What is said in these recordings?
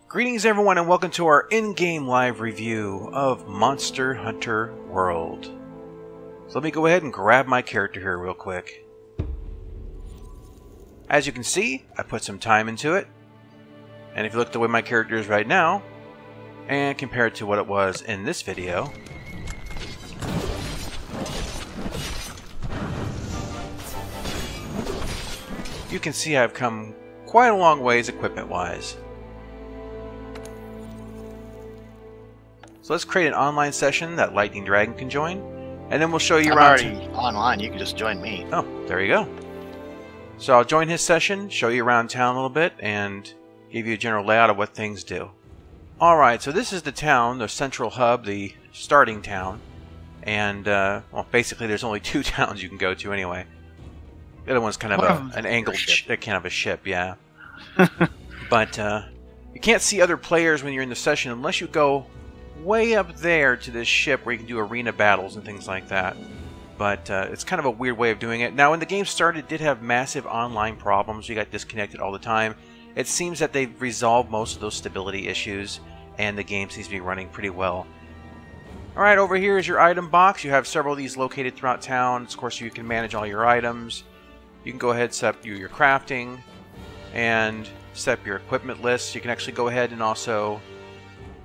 Greetings everyone and welcome to our in-game live review of Monster Hunter World. So let me go ahead and grab my character here real quick. As you can see, I put some time into it. And if you look at the way my character is right now, and compare it to what it was in this video, you can see I've come quite a long ways equipment-wise. So let's create an online session that Lightning Dragon can join, and then we'll show you around. I'm already online. You can just join me. Oh, there you go. So I'll join his session, show you around town a little bit, and give you a general layout of what things do. Alright, so this is the town, the central hub, the starting town. And, well, basically there's only two towns you can go to anyway. The other one's kind of an angled kind of a ship, yeah. But you can't see other players when you're in the session unless you go way up there to this ship where you can do arena battles and things like that. But it's kind of a weird way of doing it. Now, when the game started, it did have massive online problems. You got disconnected all the time. It seems that they've resolved most of those stability issues, and the game seems to be running pretty well. Alright, over here is your item box. You have several of these located throughout town. Of course, you can manage all your items. You can go ahead and set up your crafting and set up your equipment list. You can actually go ahead and also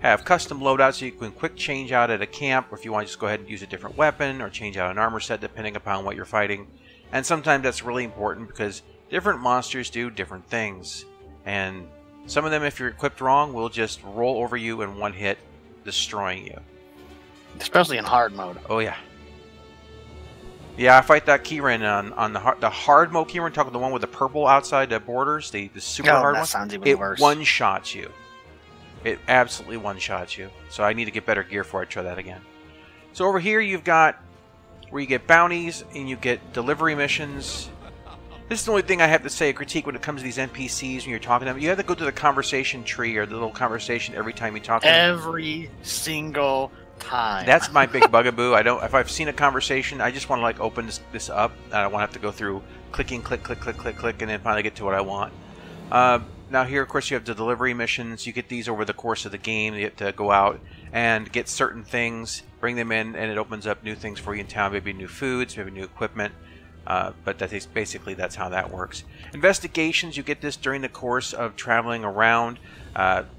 have custom loadouts, so you can quick change out at a camp, or if you want to just go ahead and use a different weapon or change out an armor set depending upon what you're fighting. And sometimes that's really important because different monsters do different things. And some of them, if you're equipped wrong, will just roll over you in one hit, destroying you. Especially in hard mode. Oh yeah. Yeah, I fight that Keyrin on the hard mode Keyrin, talking the one with the purple outside the borders, the super hard one. That sounds even worse. It one-shots you. It absolutely one-shots you. So I need to get better gear before I try that again. So over here you've got where you get bounties and you get delivery missions. This is the only thing I have to say, a critique when it comes to these NPCs when you're talking to them. You have to go to the conversation tree or the little conversation every time you talk to them. Every single time. That's my big bugaboo. If I've seen a conversation, I just want to like open this up. I don't want to have to go through clicking, click, click, click, click, click, and then finally get to what I want. Now here, of course, you have the delivery missions. You get these over the course of the game. You have to go out and get certain things, bring them in, and it opens up new things for you in town. Maybe new foods, maybe new equipment. But basically that's how that works. Investigations, you get this during the course of traveling around,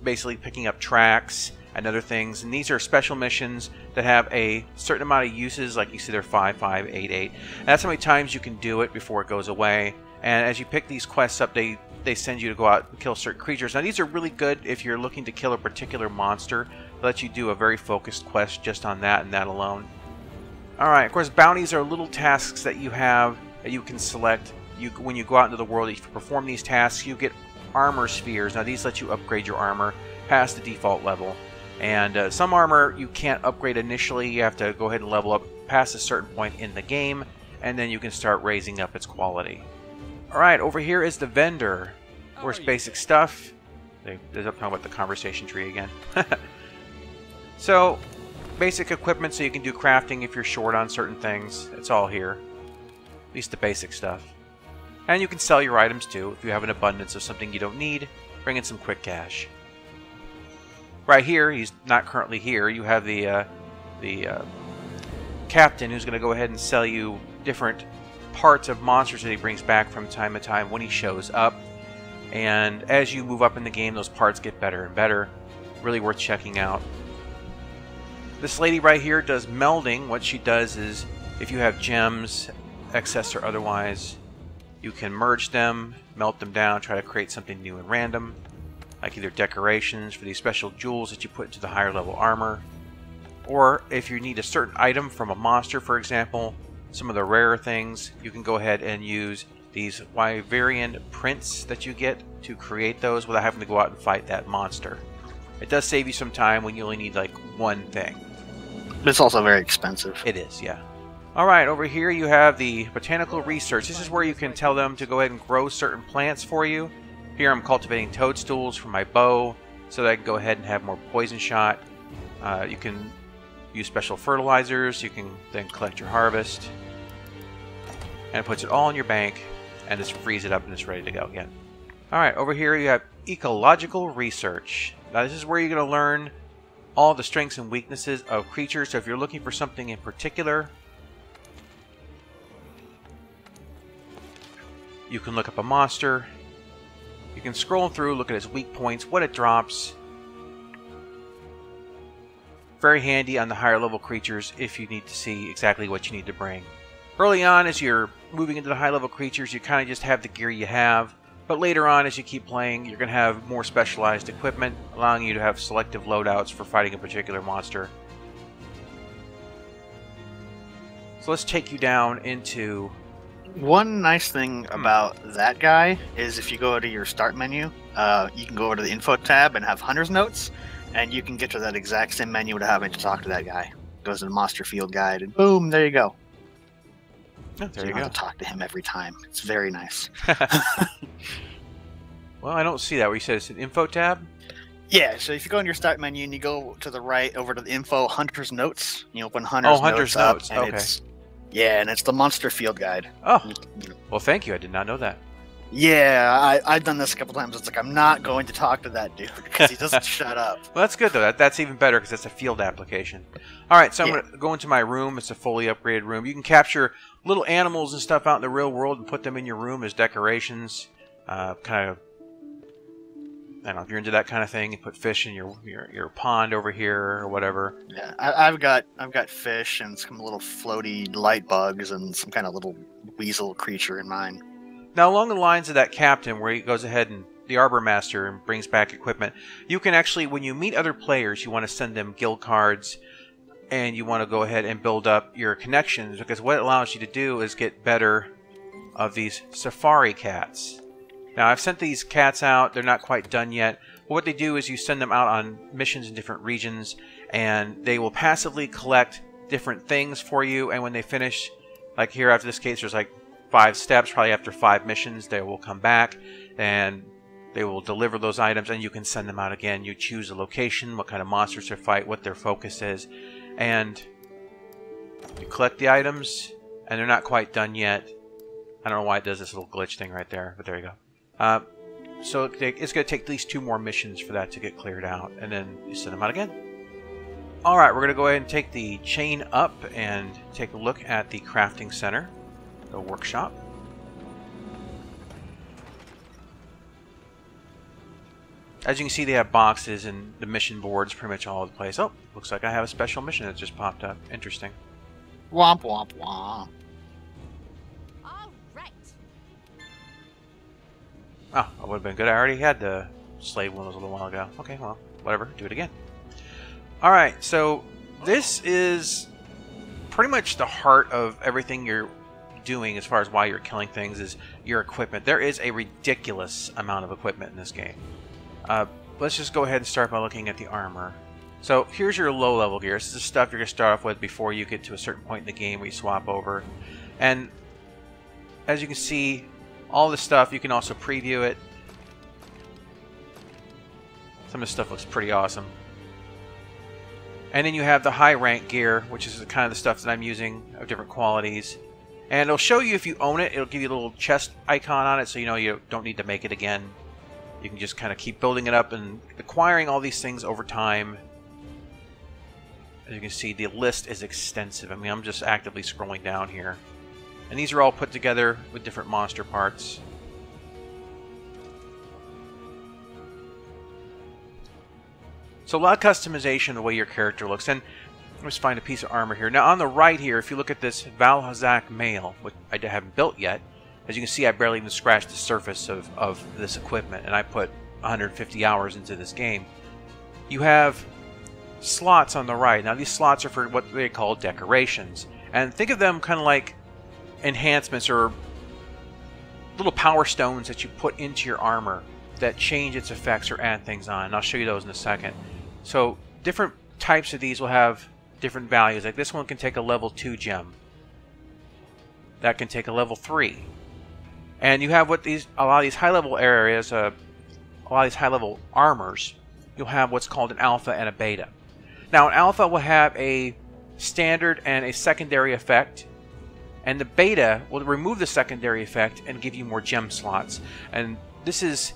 basically picking up tracks and other things. And these are special missions that have a certain amount of uses, like you see they're 5, 5, 8, 8. And that's how many times you can do it before it goes away. And as you pick these quests up, they send you to go out and kill certain creatures. Now these are really good if you're looking to kill a particular monster. They let you do a very focused quest just on that and that alone. Alright, of course, bounties are little tasks that you have that you can select. When you go out into the world, if you perform these tasks, you get armor spheres. Now, these let you upgrade your armor past the default level. And some armor you can't upgrade initially. You have to go ahead and level up past a certain point in the game, and then you can start raising up its quality. Alright, over here is the vendor. Of course, basic stuff. They're talking about the conversation tree again. So, basic equipment so you can do crafting if you're short on certain things. It's all here. At least the basic stuff. And you can sell your items too if you have an abundance of something you don't need. Bring in some quick cash. Right here, he's not currently here. You have the captain who's going to go ahead and sell you different parts of monsters that he brings back from time to time when he shows up. And as you move up in the game, those parts get better and better. Really worth checking out. This lady right here does melding. What she does is, if you have gems, excess or otherwise, you can merge them, melt them down, try to create something new and random, like either decorations for these special jewels that you put into the higher level armor, or if you need a certain item from a monster, for example, some of the rarer things, you can go ahead and use these Wyverian prints that you get to create those without having to go out and fight that monster. It does save you some time when you only need like one thing. But it's also very expensive. It is, yeah. Alright, over here you have the botanical research. This is where you can tell them to go ahead and grow certain plants for you. Here I'm cultivating toadstools for my bow so that I can go ahead and have more poison shot. You can use special fertilizers. You can then collect your harvest. And it puts it all in your bank and just frees it up and it's ready to go again. Alright, over here you have ecological research. Now this is where you're going to learn all the strengths and weaknesses of creatures. So if you're looking for something in particular, you can look up a monster. You can scroll through, look at its weak points, what it drops. Very handy on the higher level creatures if you need to see exactly what you need to bring. Early on, as you're moving into the high level creatures, you kind of just have the gear you have. But later on, as you keep playing, you're going to have more specialized equipment, allowing you to have selective loadouts for fighting a particular monster. So let's take you down into... One nice thing about that guy is if you go to your start menu, you can go over to the info tab and have Hunter's Notes, and you can get to that exact same menu without having to talk to that guy. Goes to the Monster Field Guide, and boom, there you go. Oh, there so you you go. don't have to talk to him every time. It's very nice. Well, I don't see that. Where you said it's an info tab? Yeah, so if you go in your start menu and you go to the right over to the info Hunter's Notes, you open Hunter's Notes. Okay. And it's the Monster Field Guide. Oh, well, thank you. I did not know that. Yeah, I've done this a couple times. It's like, I'm not going to talk to that dude because he doesn't shut up. Well, that's good, though. That's even better because it's a field application. All right, so I'm going to go into my room. It's a fully upgraded room. You can capture little animals and stuff out in the real world and put them in your room as decorations. Kind of, I don't know, if you're into that kind of thing, you put fish in your pond over here or whatever. Yeah, I've got fish and some little floaty light bugs and some kind of little weasel creature in mine. Now, along the lines of that captain, where he goes ahead and the Arbor Master and brings back equipment, you can actually, when you meet other players, you want to send them guild cards, and you want to go ahead and build up your connections, because what it allows you to do is get better of these safari cats. Now, I've sent these cats out. They're not quite done yet. But what they do is you send them out on missions in different regions, and they will passively collect different things for you, and when they finish, like here after this case, there's like 5 steps. Probably after 5 missions, they will come back, and they will deliver those items, and you can send them out again. You choose a location, what kind of monsters to fight, what their focus is, and you collect the items, and they're not quite done yet. I don't know why it does this little glitch thing right there, but there you go. So it's going to take at least 2 more missions for that to get cleared out, and then you send them out again. Alright, we're going to go ahead and take the chain up and take a look at the crafting center, the workshop. As you can see, they have boxes and the mission boards pretty much all over the place. Oh, looks like I have a special mission that just popped up. Interesting. Womp womp womp. All right. Oh, that would have been good. I already had the slave one a little while ago. Okay, well, whatever. Do it again. Alright, so this is pretty much the heart of everything you're doing as far as why you're killing things is your equipment. There is a ridiculous amount of equipment in this game. Let's just go ahead and start by looking at the armor. So here's your low-level gear. This is the stuff you're going to start off with before you get to a certain point in the game where you swap over. And as you can see, all this stuff, you can also preview it. Some of this stuff looks pretty awesome. And then you have the high-rank gear, which is kind of the stuff that I'm using of different qualities. And it'll show you if you own it. It'll give you a little chest icon on it, so you know you don't need to make it again. You can just kind of keep building it up and acquiring all these things over time. As you can see, the list is extensive. I mean, I'm just actively scrolling down here. And these are all put together with different monster parts. So a lot of customization of the way your character looks. And let's find a piece of armor here. Now on the right here, if you look at this Valhazak mail, which I haven't built yet, as you can see, I barely even scratched the surface of this equipment, and I put 150 hours into this game. You have slots on the right. Now these slots are for what they call decorations. And think of them kind of like enhancements or little power stones that you put into your armor that change its effects or add things on. And I'll show you those in a second. So different types of these will have different values. Like this one can take a level 2 gem. That can take a level 3. And you have a lot of these high-level areas, a lot of these high-level armors, you'll have what's called an alpha and a beta. Now, an alpha will have a standard and a secondary effect, and the beta will remove the secondary effect and give you more gem slots. And this is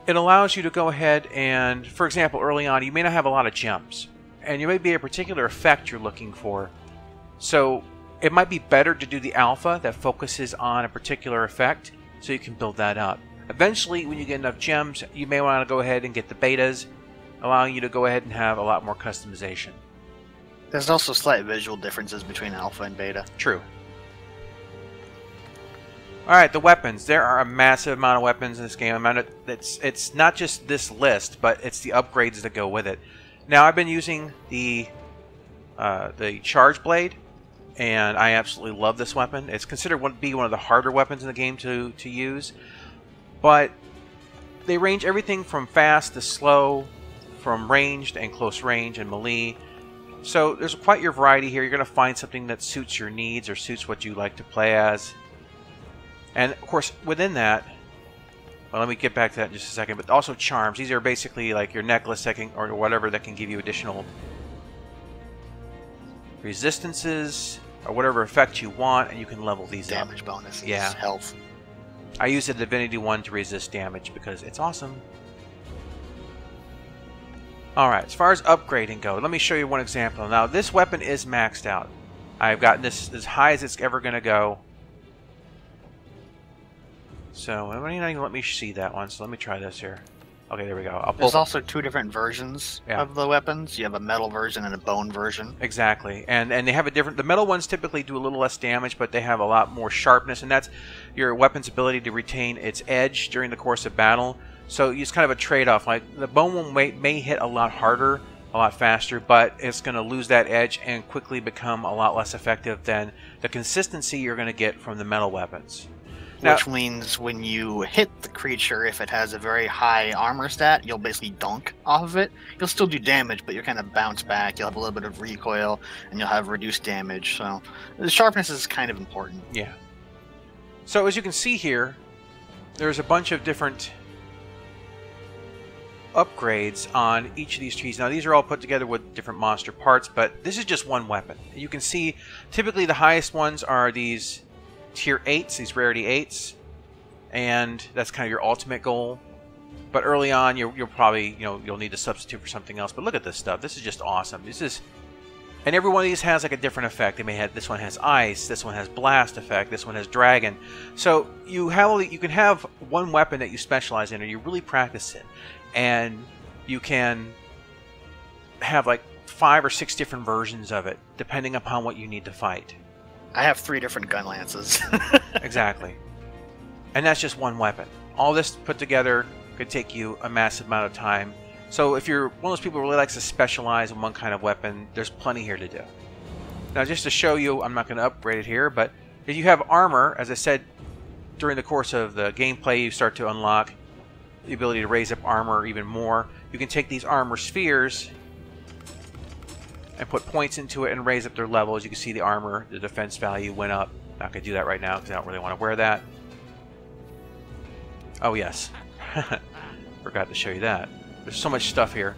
it allows you to go ahead and, for example, early on, you may not have a lot of gems, and you may be a particular effect you're looking for. So it might be better to do the alpha that focuses on a particular effect, so you can build that up. Eventually, when you get enough gems, you may want to go ahead and get the betas, allowing you to go ahead and have a lot more customization. There's also slight visual differences between alpha and beta. True. Alright, the weapons. There are a massive amount of weapons in this game. It's not just this list, but it's the upgrades that go with it. Now, I've been using the Charge Blade, and I absolutely love this weapon. It's considered to be one of the harder weapons in the game to use, but they range everything from fast to slow, from ranged and close range and melee. So there's quite your variety here. You're going to find something that suits your needs or suits what you like to play as. And of course, within that, well, let me get back to that in just a second, but also charms. These are basically like your necklace that can, or whatever that can give you additional resistances or whatever effect you want, and you can level these up. Damage bonuses, yeah. Health. I use the Divinity one to resist damage because it's awesome. Alright, as far as upgrading go, let me show you one example. Now, this weapon is maxed out. I've gotten this as high as it's ever going to go. So, it might not even let me see that one, so let me try this here. Okay, there we go. There's also two different versions of the weapons. You have a metal version and a bone version. Exactly. And they have a different... The metal ones typically do a little less damage, but they have a lot more sharpness, and that's your weapon's ability to retain its edge during the course of battle. So it's kind of a trade-off. Like, the bone one may hit a lot harder, a lot faster, but it's going to lose that edge and quickly become a lot less effective than the consistency you're going to get from the metal weapons. Which means when you hit the creature, if it has a very high armor stat, you'll basically dunk off of it. You'll still do damage, but you'll kind of bounce back. You'll have a little bit of recoil, and you'll have reduced damage. So the sharpness is kind of important. Yeah. So as you can see here, there's a bunch of different upgrades on each of these trees. Now, these are all put together with different monster parts, but this is just one weapon. You can see typically the highest ones are these tier 8s, these rarity 8s, and that's kind of your ultimate goal. But early on, you'll probably, you'll need to substitute for something else. But look at this stuff. This is just awesome. This is, and every one of these has like a different effect. They may have, this one has ice, this one has blast effect, this one has dragon. So you can have one weapon that you specialize in, or you really practice in, and you can have like 5 or 6 different versions of it, depending upon what you need to fight. I have 3 different gun lances. Exactly. And that's just one weapon. All this put together could take you a massive amount of time. So if you're one of those people who really likes to specialize in one kind of weapon, there's plenty here to do. Now, just to show you, I'm not going to upgrade it here, but if you have armor, as I said, during the course of the gameplay, you start to unlock the ability to raise up armor even more. You can take these armor spheres and put points into it and raise up their level. As you can see, the armor, the defense value went up. Not going to do that right now because I don't really want to wear that. Oh, yes. Forgot to show you that. There's so much stuff here.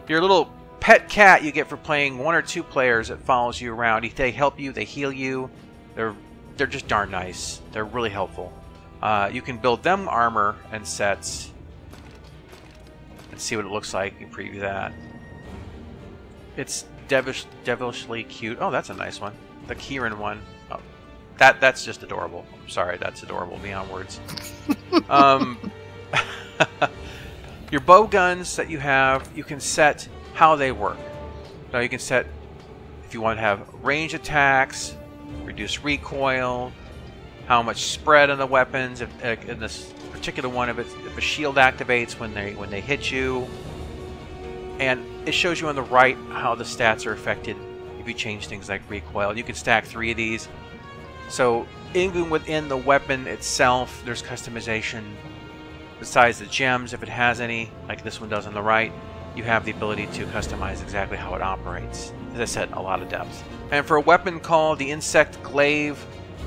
Your little pet cat you get for playing 1 or 2 players that follows you around. They help you, they heal you. They're just darn nice. They're really helpful. You can build them armor and sets and see what it looks like. You can preview that. It's devilishly cute. Oh, that's a nice one. The Kieran one. Oh, that's just adorable. I'm sorry, that's adorable beyond words. Your bow guns that you have, you can set how they work. Now you can set if you want to have range attacks, reduce recoil, how much spread on the weapons. If, in this particular one, if a shield activates when they hit you. And it shows you on the right how the stats are affected if you change things like recoil. You can stack 3 of these. So even within the weapon itself, there's customization. Besides the gems, if it has any, like this one does on the right, you have the ability to customize exactly how it operates. As I said, a lot of depth. And for a weapon called the Insect Glaive,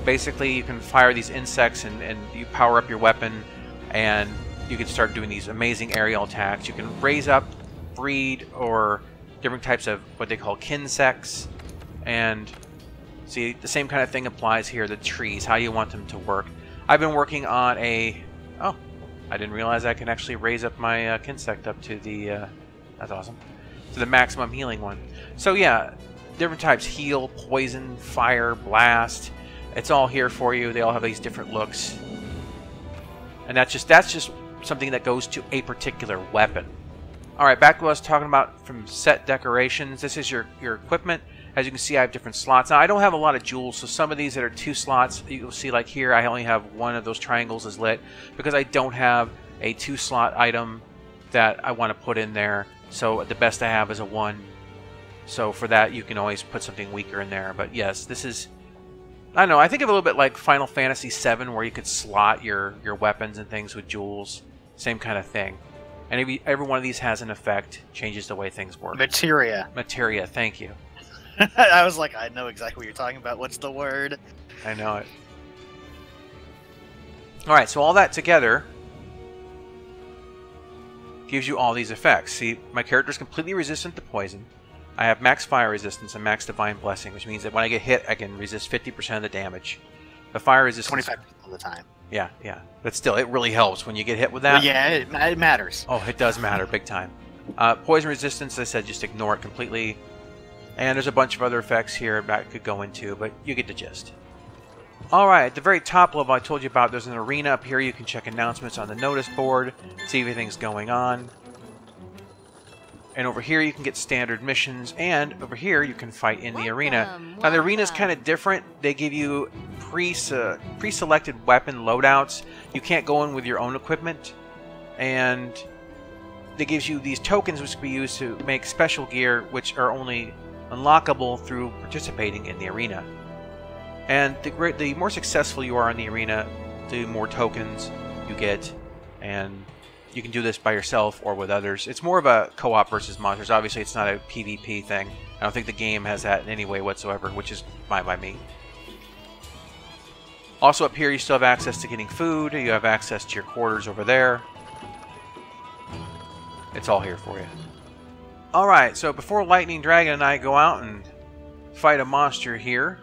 basically you can fire these insects and you power up your weapon, and you can start doing these amazing aerial attacks. You can raise up, breed, or different types of what they call kinsects. And see, the same kind of thing applies here, the trees, how you want them to work. I've been working on a... Oh, I didn't realize I can actually raise up my Kinsect up to the... that's awesome. To the maximum healing one. So yeah, different types. Heal, poison, fire, blast. It's all here for you. They all have these different looks. And that's just something that goes to a particular weapon. Alright, back to what I was talking about from set decorations. This is your equipment. As you can see, I have different slots. Now, I don't have a lot of jewels, so some of these that are 2 slots, you'll see like here, I only have one of those triangles is lit because I don't have a 2-slot item that I want to put in there. So the best I have is a 1. So for that, you can always put something weaker in there. But yes, this is, I don't know, I think of it a little bit like Final Fantasy VII, where you could slot your weapons and things with jewels. Same kind of thing. And every one of these has an effect, changes the way things work. Materia. Materia, thank you. I was like, I know exactly what you're talking about. What's the word? I know it. Alright, so all that together gives you all these effects. See, my character is completely resistant to poison. I have max fire resistance and max divine blessing, which means that when I get hit, I can resist 50% of the damage. The fire resistance... 25% of the time. Yeah, yeah. But still, it really helps when you get hit with that. Well, yeah, it matters. Oh, it does matter big time. Poison resistance, as I said, just ignore it completely. And there's a bunch of other effects here that I could go into, but you get the gist. Alright, at the very top level I told you about, there's an arena up here. You can check announcements on the notice board, see if anything's going on. And over here you can get standard missions, and over here you can fight in the arena. Now the arena is kind of different. They give you pre-selected weapon loadouts. You can't go in with your own equipment. And they gives you these tokens which can be used to make special gear, which are only unlockable through participating in the arena. And the more successful you are in the arena, the more tokens you get, and you can do this by yourself or with others. It's more of a co-op versus monsters. Obviously, it's not a PvP thing. I don't think the game has that in any way whatsoever, which is fine by me. Also up here, you still have access to getting food. You have access to your quarters over there. It's all here for you. Alright, so before Lightning Dragon and I go out and fight a monster here,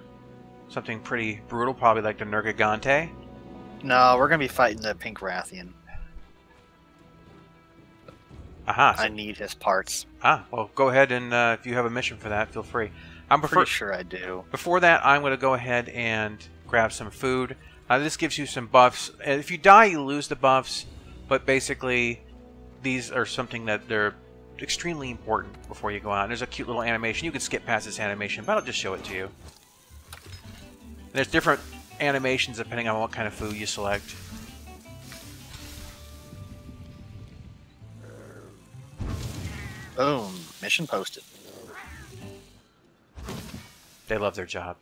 something pretty brutal, probably like the Nergigante. No, we're going to be fighting the Pink Rathian. Aha. I need his parts. Ah, well, go ahead and if you have a mission for that, feel free. I'm pretty sure I do. Before that, I'm going to go ahead and grab some food. This gives you some buffs. If you die, you lose the buffs, but basically, these are something that they're extremely important before you go out. And there's a cute little animation. You can skip past this animation, but I'll just show it to you. And there's different animations depending on what kind of food you select. Boom. Mission posted. They love their job.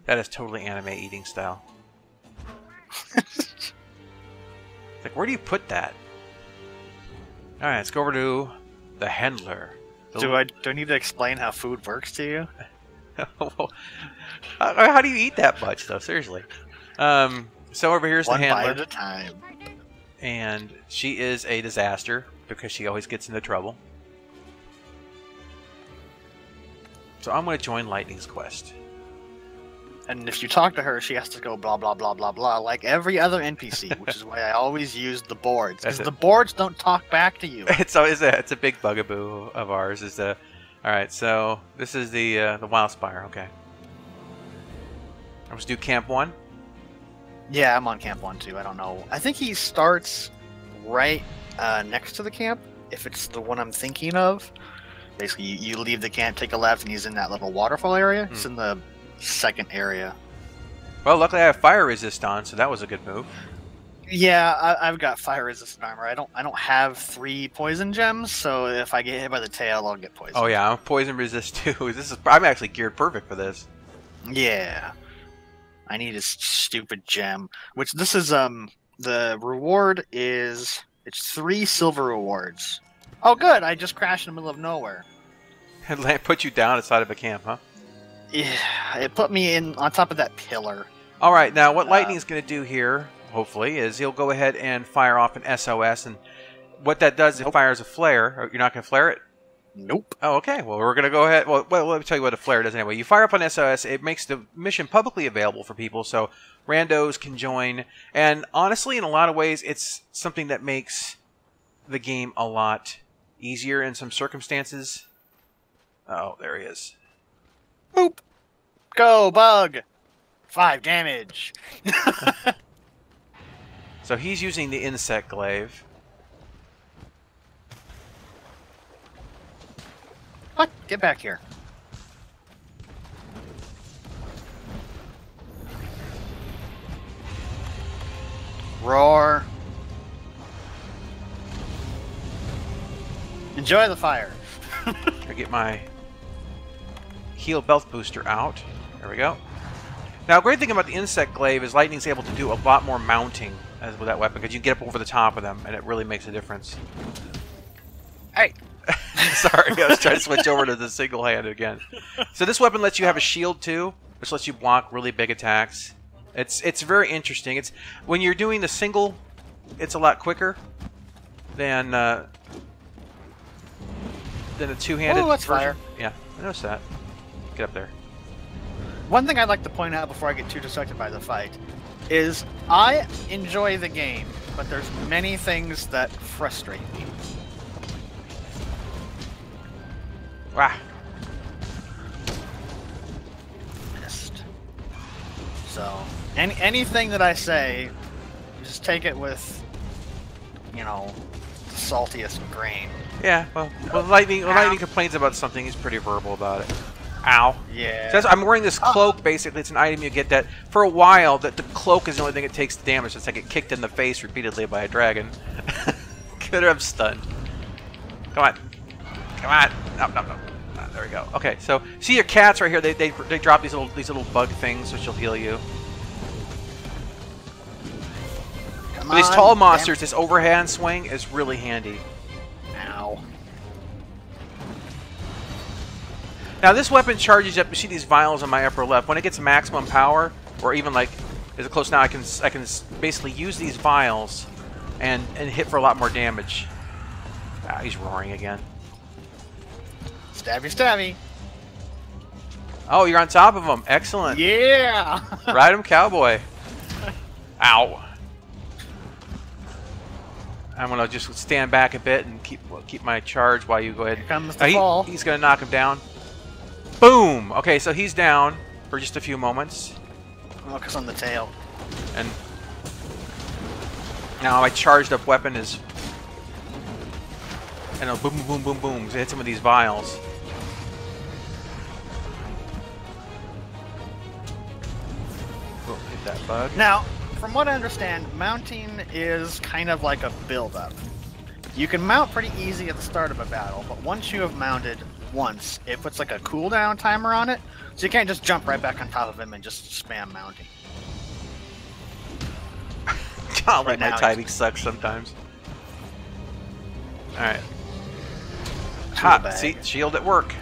That is totally anime eating style. Like, where do you put that? Alright, let's go over to the Handler. Do I need to explain how food works to you? How do you eat that much, though? Seriously. So over here's the Handler. One bite at a time. And she is a disaster because she always gets into trouble. So I'm going to join Lightning's quest. And if you talk to her, she has to go blah, blah, blah, blah, blah, like every other NPC, which is why I always use the boards. Because the boards don't talk back to you. It's a big bugaboo of ours. Alright, so this is the Wildspire, okay. Let's do Camp 1. Yeah, I'm on Camp 1 too. I don't know. I think he starts right next to the camp, if it's the one I'm thinking of. Basically, you leave the camp, take a left, and he's in that little waterfall area. It's in the second area. Well, luckily I have fire resist on, so that was a good move. Yeah, I've got fire resistant armor. I don't have 3 poison gems, so if I get hit by the tail, I'll get poisoned. Oh yeah, I'm poison resist too. I'm actually geared perfect for this. Yeah. I need a stupid gem. Which this is the reward is it's 3 silver rewards. Oh good, I just crashed in the middle of nowhere. It put you down inside of a camp, huh? Yeah, it put me in on top of that pillar. Alright, now what Lightning's gonna do here, hopefully, is he'll go ahead and fire off an SOS, and what that does, it fires a flare. You're not gonna flare it? Nope. Oh, okay. Well, we're going to go ahead. Well, let me tell you what a flare does anyway. You fire up on SOS. It makes the mission publicly available for people, so randos can join. And honestly, in a lot of ways, it's something that makes the game a lot easier in some circumstances. Oh, there he is. Boop. Go, bug. 5 damage. So he's using the insect glaive. What? Get back here. Roar. Enjoy the fire. I get my heal belt booster out. There we go. Now, a great thing about the insect glaive is Lightning's able to do a lot more mounting as with that weapon because you can get up over the top of them, and it really makes a difference. Hey. Sorry, I was trying to switch over to the single hand again. So this weapon lets you have a shield too, which lets you block really big attacks. It's very interesting. It's when you're doing the single, it's a lot quicker than a two-handed. Oh, that's version. fire. Yeah, I noticed that. Get up there. One thing I'd like to point out before I get too distracted by the fight is I enjoy the game, but there's many things that frustrate me. Wow. Missed. So, anything that I say, just take it with, you know, the saltiest grain. Yeah, well, when Lightning complains about something, he's pretty verbal about it. Ow. Yeah. So I'm wearing this cloak, basically. It's an item you get that, for a while, that the cloak is the only thing that takes damage. It's like it kicked in the face repeatedly by a dragon. Could have stunned. Come on. Come on. No. There we go. Okay, so see your cats right here. They drop these little bug things, which will heal you. Come With these on, tall monsters, this overhand swing is really handy. Ow. Now this weapon charges up. You see these vials on my upper left. When it gets maximum power, or even like is it close now, I can basically use these vials and hit for a lot more damage. Ah, he's roaring again. Stabby, stabby. Oh, you're on top of him. Excellent. Yeah. Ride him, cowboy. Ow. I'm gonna just stand back a bit and keep my charge while you go ahead. Here comes the fall. He's gonna knock him down. Boom. Okay, so he's down for just a few moments. Focus on the tail. And now my charged up weapon is, and it'll boom, boom, boom, boom. So it hits him with these vials. Boom, hit that bug. Now, from what I understand, mounting is kind of like a build-up. You can mount pretty easy at the start of a battle, but once you have mounted once, it puts like a cooldown timer on it, so you can't just jump right back on top of him and just spam mounting. God, Right my now, timing sucks sometimes. Alright. Ha! bag. See? Shield at work.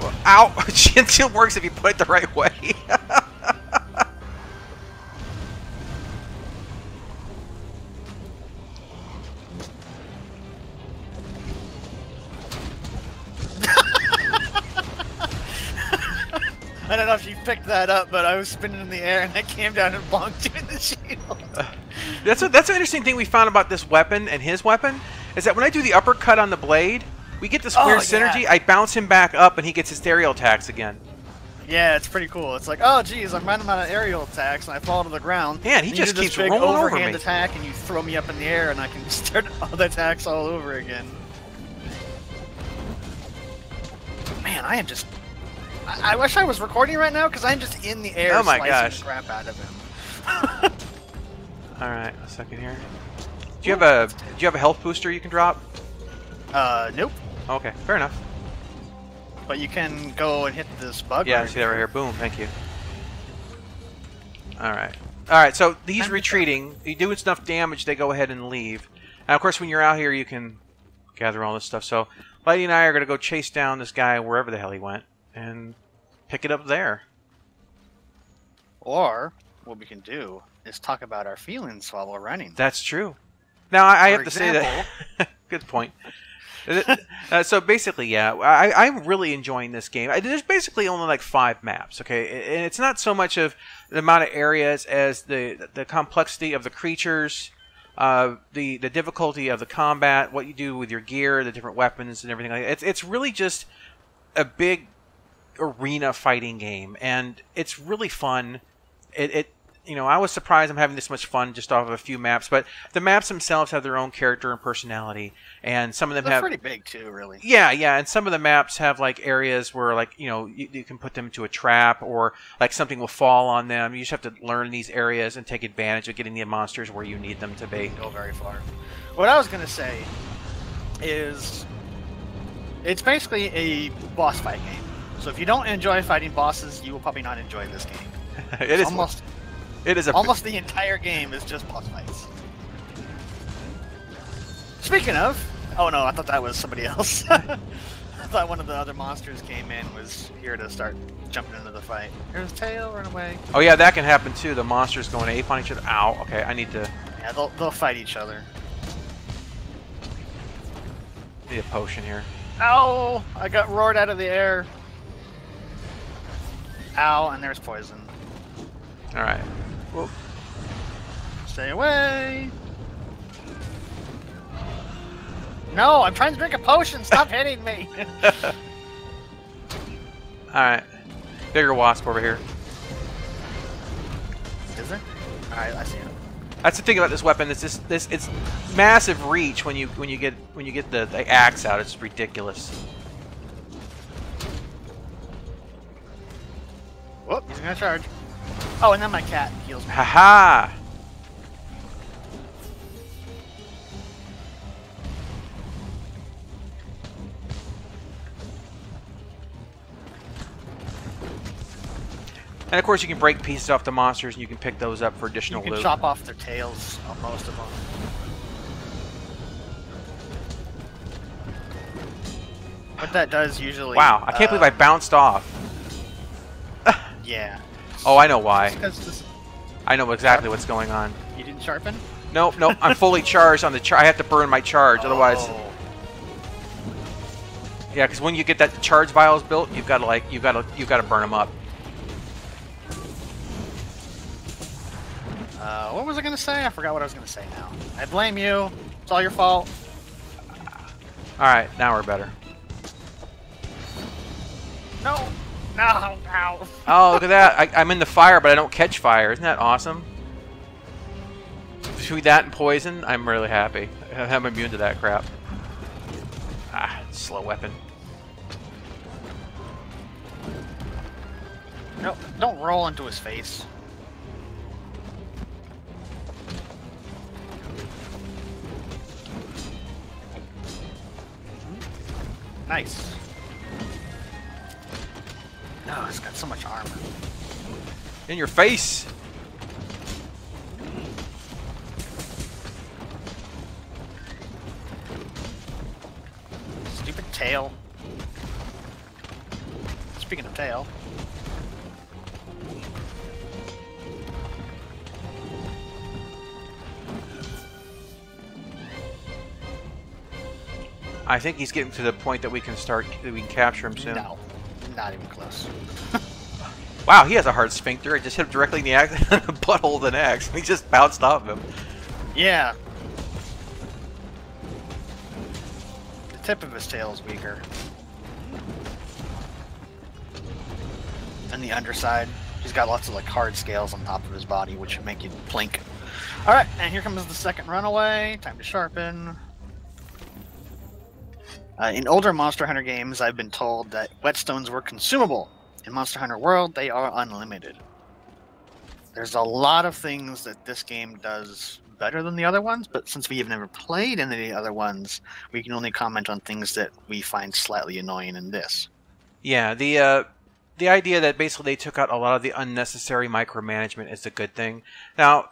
Well, ow! Shield works if you put it the right way. I don't know if you picked that up, but I was spinning in the air and I came down and bonked you in the shield. That's an interesting thing we found about this weapon and his weapon, is that when I do the uppercut on the blade, we get this weird synergy. Yeah. I bounce him back up and he gets his aerial attacks again. Yeah, it's pretty cool. It's like, oh geez, I'm running out of aerial attacks and I fall to the ground. Yeah, and he You just do this keeps big rolling over overhand me. attack and you throw me up in the air and I can start all the attacks all over again. Man, I am just... I wish I was recording right now because I'm just in the air Oh my slicing gosh. the crap out of him. Alright, a second here. Do you have a health booster you can drop? Nope. Okay, fair enough. But you can go and hit this bug. Yeah, I see that right here. Boom, thank you. Alright. Alright, so he's retreating. You do enough damage, they go ahead and leave. And of course, when you're out here, you can gather all this stuff. So, Lighty and I are going to go chase down this guy wherever the hell he went and pick it up there. Or, what we can do is talk about our feelings while we're running. That's true. Now, I have For to say that Good point. So basically, yeah, I'm really enjoying this game. There's basically only like 5 maps, okay? And it's not so much of the amount of areas as the complexity of the creatures, the difficulty of the combat, what you do with your gear, the different weapons and everything like that. It's really just a big arena fighting game, and it's really fun. I was surprised I'm having this much fun just off of a few maps, but the maps themselves have their own character and personality, and some of them They're pretty big too, really. Yeah, and some of the maps have like areas where like you can put them into a trap, or like something will fall on them. You just have to learn these areas and take advantage of getting the monsters where you need them to be. Go very far. What I was gonna say is, it's basically a boss fight game. So if you don't enjoy fighting bosses, you will probably not enjoy this game. It is almost the entire game is just boss fights. Speaking of, oh no, I thought that was somebody else. I thought one of the other monsters came in, was here to start jumping into the fight. Here's Tail, run away. Oh yeah, that can happen too. The monsters going ape on each other. Ow. Okay, I need to. Yeah, they'll fight each other. Need a potion here. Ow! I got roared out of the air. Ow, and there's poison. All right. Whoa. Stay away! No, I'm trying to drink a potion! Stop hitting me! Alright. Bigger wasp over here. Is there? Alright, I see it. That's the thing about this weapon. It's it's massive reach when you get the axe out. It's ridiculous. Whoop, he's gonna charge. Oh, and then my cat heals me. Haha! And of course you can break pieces off the monsters and you can pick those up for additional loot. You can chop off their tails on most of them. What that does usually... Wow, I can't believe I bounced off. Yeah. Oh, I know why. This... I know exactly what's going on. You didn't sharpen? Nope, I'm fully charged on the I have to burn my charge, otherwise... Oh. Yeah, because when you get that charge vials built, you've got to burn them up. What was I gonna say? I forgot what I was gonna say now. I blame you. It's all your fault. Alright, now we're better. No! No! Ow! Oh, look at that. I'm in the fire, but I don't catch fire. Isn't that awesome? Between that and poison, I'm really happy. I'm immune to that crap. Ah, slow weapon. No, don't roll into his face. Nice. No, it's got so much armor. In your face! Stupid tail. Speaking of tail. I think he's getting to the point that we can capture him soon. No, not even close. Wow, he has a hard sphincter. I just hit him directly in the butthole of the axe. He just bounced off him. Yeah. The tip of his tail is weaker. And the underside, he's got lots of like hard scales on top of his body, which make you plink. Alright, and here comes the second runaway. Time to sharpen. In older Monster Hunter games, I've been told that whetstones were consumable. In Monster Hunter World, they are unlimited. There's a lot of things that this game does better than the other ones, but since we have never played any of the other ones, we can only comment on things that we find slightly annoying in this. Yeah, the idea that basically they took out a lot of the unnecessary micromanagement is a good thing. Now,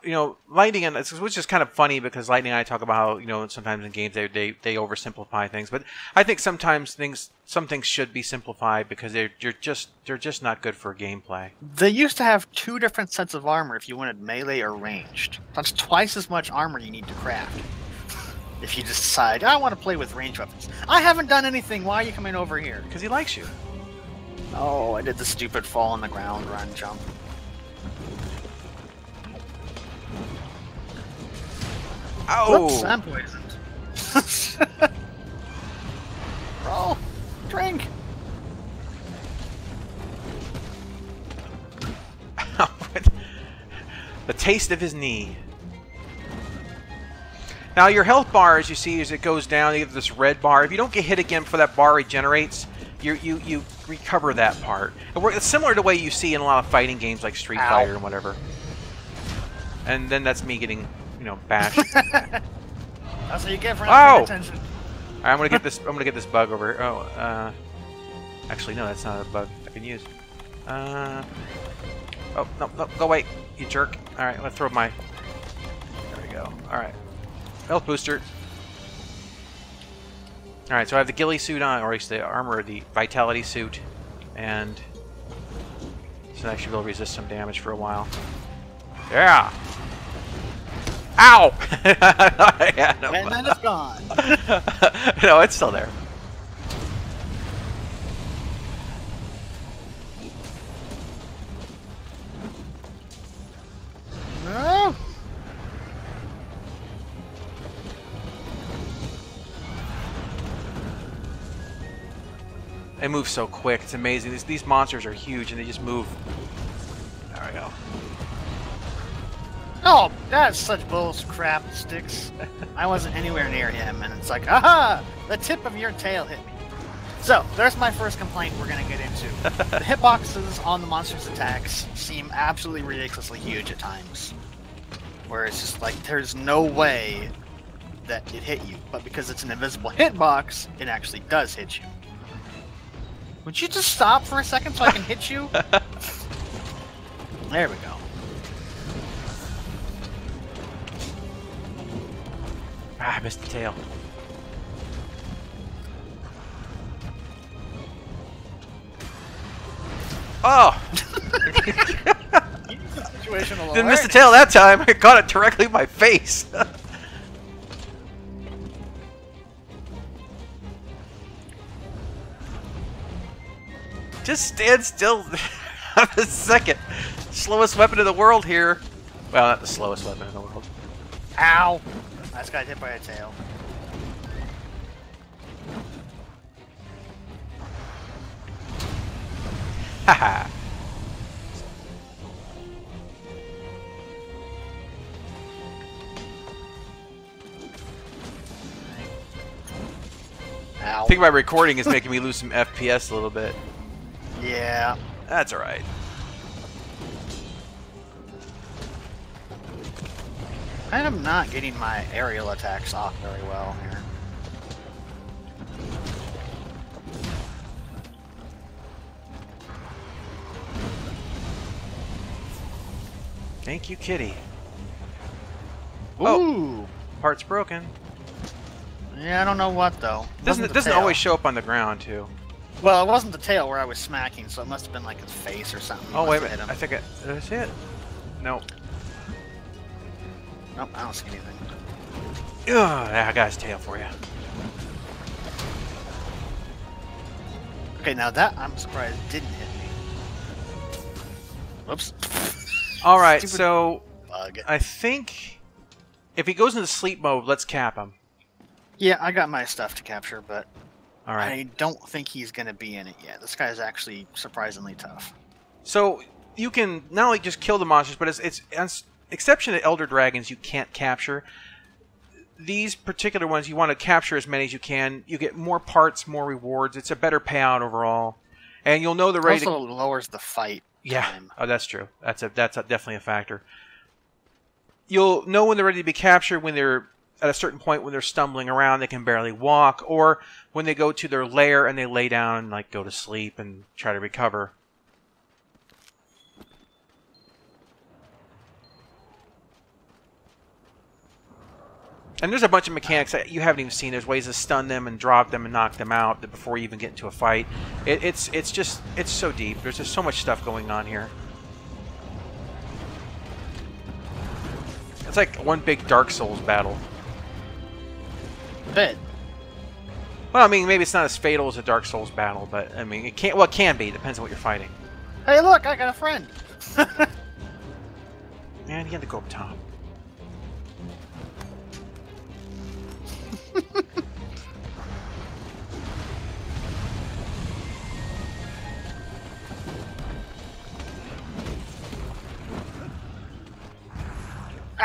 Lightning, which is kind of funny because Lightning and I talk about how, sometimes in games they oversimplify things, but I think sometimes some things should be simplified because they're just not good for gameplay. They used to have 2 different sets of armor if you wanted melee or ranged. That's twice as much armor you need to craft. if you just decide, I want to play with ranged weapons. I haven't done anything. Why are you coming over here? Because he likes you. Oh, I did the stupid fall on the ground, run, jump. Oh! Whoops, I'm poisoned. Bro, drink. The taste of his knee. Now your health bar, as you see, as it goes down, you get this red bar. If you don't get hit again before that bar regenerates, you recover that part. It's similar to the way you see in a lot of fighting games like Street Fighter and whatever. And then that's me getting, you know, bashed. That's what you get for not paying attention. All right, I'm gonna get this. I'm gonna get this bug over here. Oh, actually, no, that's not a bug I can use. Oh, no, no, go away, you jerk. All right, let's throw my. There we go. All right, health booster. All right, so I have the ghillie suit on, or at least the armor, the vitality suit, and so I should be able to resist some damage for a while. Yeah. Ow! Yeah, no. And then it's gone. No, it's still there. No. They move so quick. It's amazing. These monsters are huge, and they just move. There we go. Oh, that's such bull crap, Sticks. I wasn't anywhere near him, and it's like, aha! The tip of your tail hit me. So, there's my first complaint we're going to get into. The hitboxes on the monster's attacks seem absolutely ridiculously huge at times. Where it's just like, there's no way that it hit you. But because it's an invisible hitbox, it actually does hit you. Would you just stop for a second so I can hit you? There we go. Ah, I missed the tail. Oh! Didn't miss the tail that time. I caught it directly in my face. Just stand still a second. Slowest weapon in the world here. Well, not the slowest weapon in the world. Ow! I just got hit by a tail. Haha. Ow. I think my recording is making me lose some FPS a little bit. Yeah. That's alright. I am not getting my aerial attacks off very well here. Thank you, kitty. Ooh. Oh, part's broken. Yeah, I don't know what though. It doesn't always show up on the ground too. Well, it wasn't the tail where I was smacking, so it must have been like his face or something. Oh wait a minute, I think did I see it? Nope. Nope, I don't see anything. Ugh, I got his tail for you. Okay, now that I'm surprised didn't hit me. Whoops. All right, Stupid so bug. I think if he goes into sleep mode, let's cap him. Yeah, I got my stuff to capture, but All right. I don't think he's going to be in it yet. This guy's actually surprisingly tough. So you can not only just kill the monsters, but it's exception to Elder Dragons you can't capture. These particular ones, you want to capture as many as you can. You get more parts, more rewards. It's a better payout overall, and you'll know the rate. Also lowers the fight time. Oh, that's true. That's definitely a factor. You'll know when they're ready to be captured when they're at a certain point when they're stumbling around, they can barely walk, or when they go to their lair and they lay down and like go to sleep and try to recover. And there's a bunch of mechanics that you haven't even seen. There's ways to stun them and drop them and knock them out before you even get into a fight. It's so deep. There's just so much stuff going on here. It's like one big Dark Souls battle. bit. Well, I mean, maybe it's not as fatal as a Dark Souls battle, but I mean, it can't. Well, it can be. Depends on what you're fighting. Hey, look, I got a friend. Man, you had to go up top.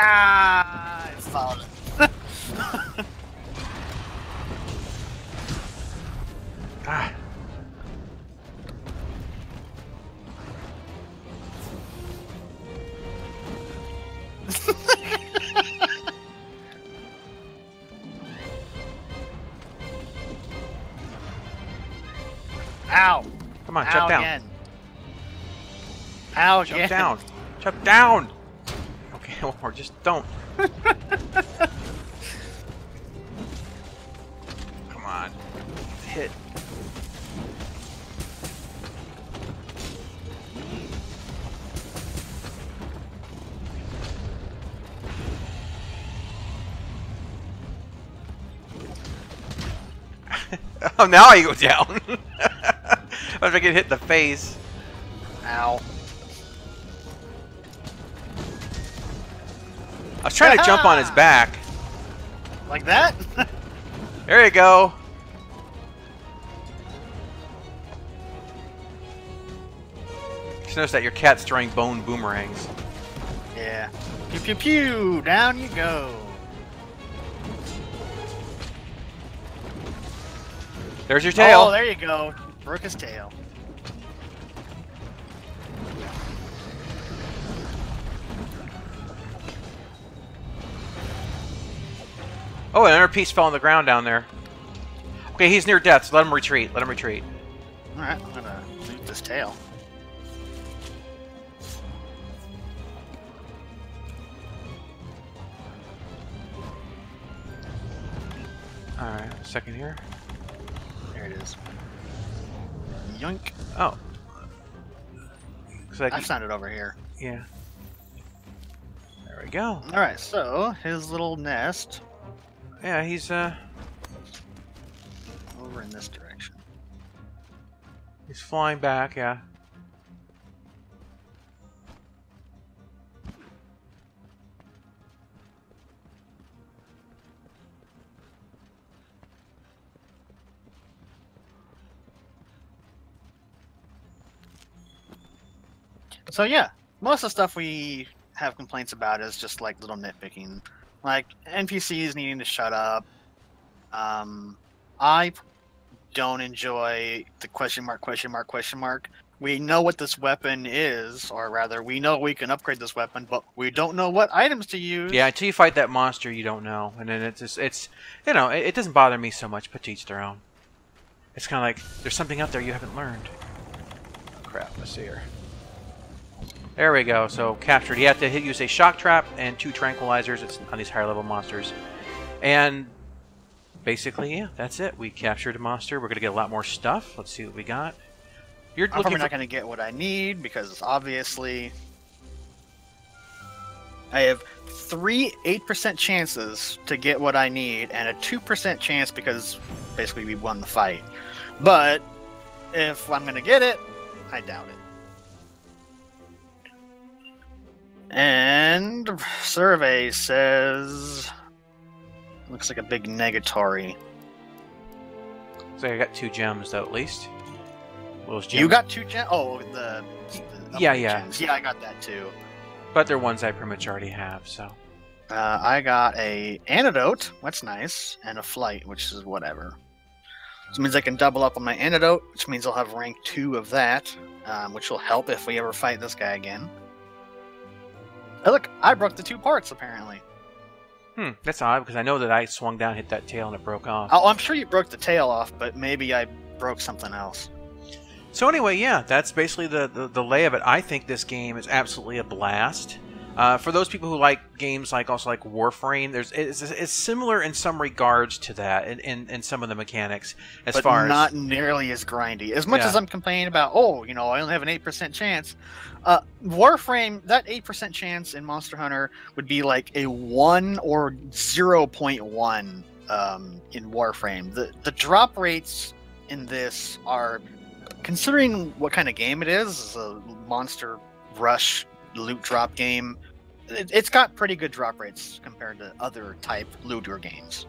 Ah, I followed it. Ah. Ow. Come on, Ow jump down. again. Ow Jump again. down. Jump down. Okay, or just don't. Come on. Hit. Oh, now I go down. If I get hit in the face. Ow. I was trying to jump on his back. Like that? There you go. Just notice that your cat's throwing bone boomerangs. Yeah. Pew pew pew! Down you go. There's your tail. Oh, there you go. Broke his tail. Oh, another piece fell on the ground down there. Okay, he's near death, so let him retreat. Let him retreat. Alright, I'm gonna loot this tail. Alright, second here. There it is. Yoink. Oh. Looks like I found it over here. yeah. There we go. Alright, so his little nest Yeah, he's over in this direction. flying back, yeah. So yeah, most of the stuff we have complaints about is just like little nitpicking, like NPCs needing to shut up. I don't enjoy the question mark, question mark, question mark. We know what this weapon is, or rather, we know we can upgrade this weapon, but we don't know what items to use. Yeah, until you fight that monster, you don't know. And then it's you know, it doesn't bother me so much, but to each their own. It's kind of like, there's something out there you haven't learned. Oh, crap, let's see here. There we go, so captured. You have to use a shock trap and 2 tranquilizers. It's on these higher level monsters. And basically, yeah, that's it. We captured a monster. We're going to get a lot more stuff. Let's see what we got. You're I'm looking probably for... not going to get what I need because obviously I have 3 8% chances to get what I need and a 2% chance because basically we won the fight. But if I'm going to get it, I doubt it. And survey says looks like a big negatory. So I got 2 gems, though, at least. Those gems. You got 2 gems? Oh, the Yeah, upgrade yeah. gems. Yeah, I got that too. But they're ones I pretty much already have, so... I got a antidote, that's nice, and a flight, which is whatever. So it means I can double up on my antidote, which means I'll have rank 2 of that, which will help if we ever fight this guy again. Oh, look, I broke the 2 parts, apparently. That's odd, because I know that I swung down, hit that tail, and it broke off. Oh, I'm sure you broke the tail off, but maybe I broke something else. So anyway, yeah, that's basically the lay of it. I think this game is absolutely a blast. For those people who like games like Warframe, it's similar in some regards to that in some of the mechanics But not nearly as grindy. As much as I'm complaining about, oh, you know, I only have an 8% chance. Warframe, that 8% chance in Monster Hunter would be like a 1 or 0.1 in Warframe. The drop rates in this are, considering what kind of game it is a monster rush loot drop game, it's got pretty good drop rates compared to other type looter games.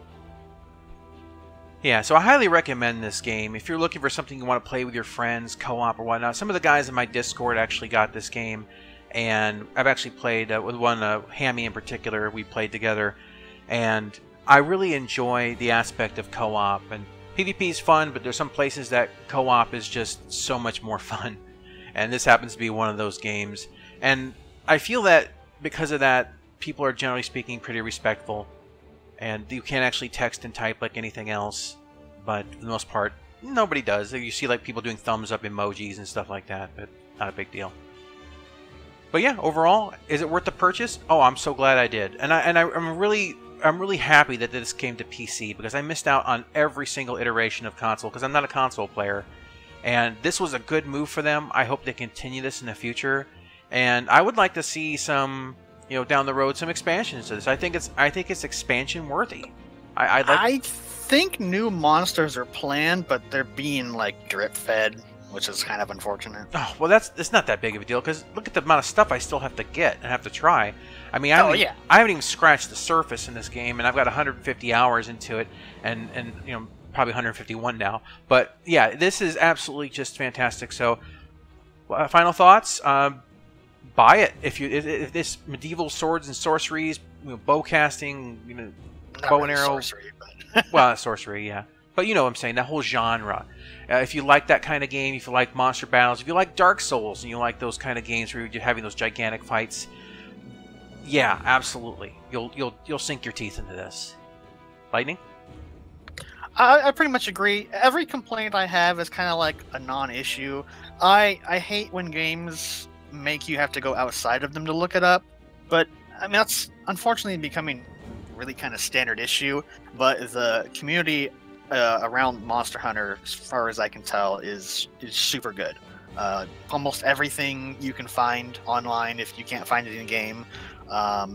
Yeah, so I highly recommend this game. If you're looking for something you want to play with your friends, co-op or whatnot, some of the guys in my Discord actually got this game, and I've actually played with one, Hammy in particular, we played together, and I really enjoy the aspect of co-op, and PvP is fun, but there's some places that co-op is just so much more fun, and this happens to be one of those games, and I feel that because of that, people are generally speaking pretty respectful. And you can't actually text and type like anything else, but for the most part, nobody does. You see like people doing thumbs up emojis and stuff like that, but not a big deal. But yeah, overall, is it worth the purchase? Oh, I'm so glad I did, and I'm really happy that this came to PC because I missed out on every single iteration of console because I'm not a console player, and this was a good move for them. I hope they continue this in the future, and I would like to see some, down the road, some expansions to this. I think it's expansion worthy. I think new monsters are planned, but they're being like drip fed, which is kind of unfortunate. Oh well, it's not that big of a deal because look at the amount of stuff I still have to get and have to try. I mean, I haven't even scratched the surface in this game, and I've got 150 hours into it, and probably 151 now. But yeah, this is absolutely just fantastic. So, final thoughts. Buy it if this medieval swords and sorceries, bow casting, bow and arrow. Sorcery, but... well, sorcery, yeah. But you know what I'm saying, that whole genre. If you like that kind of game, if you like monster battles, if you like Dark Souls and you like those kind of games where you're having those gigantic fights, yeah, absolutely. You'll sink your teeth into this. Lightning? I pretty much agree. Every complaint I have is kind of like a non-issue. I hate when games make you have to go outside of them to look it up, but I mean that's unfortunately becoming really kind of standard issue. But the community around Monster Hunter, as far as I can tell, is super good. Almost everything you can find online if you can't find it in game. I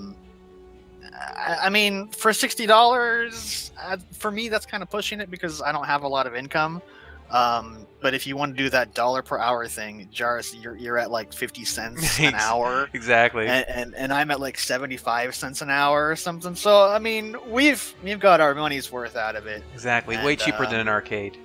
mean, for $60, for me that's kind of pushing it because I don't have a lot of income. But if you want to do that $1 per hour thing, Jarvis, you're at like 50 cents an hour. Exactly. And I'm at like 75 cents an hour or something. So I mean, we've got our money's worth out of it. Exactly. Way cheaper than an arcade.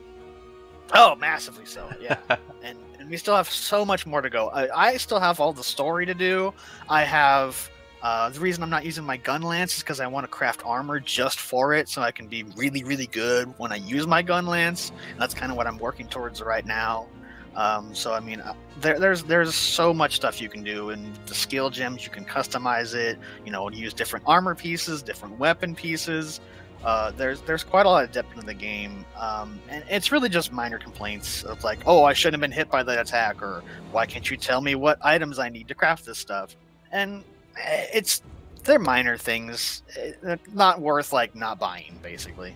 Oh, massively so. Yeah. and we still have so much more to go. I still have all the story to do. I have the reason I'm not using my gun lance is because I want to craft armor just for it, so I can be really, really good when I use my gun lance. And that's kind of what I'm working towards right now. So I mean, there's so much stuff you can do, and the skill gems you can customize it. Use different armor pieces, different weapon pieces. There's quite a lot of depth in the game, and it's really just minor complaints of like, oh, I shouldn't have been hit by that attack, or why can't you tell me what items I need to craft this stuff? And they're minor things. They're not worth like not buying, basically.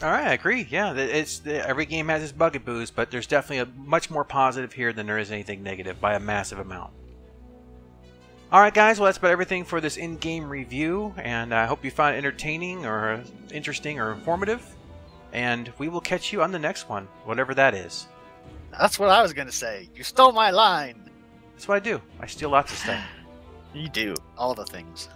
All right, I agree. Yeah, every game has its bugaboos, but there's definitely a much more positive here than there is anything negative by a massive amount. All right, guys. Well, that's about everything for this in-game review, and I hope you found it entertaining or interesting or informative. And we will catch you on the next one, whatever that is. That's what I was gonna say. You stole my line. That's what I do. I steal lots of stuff. You do all the things.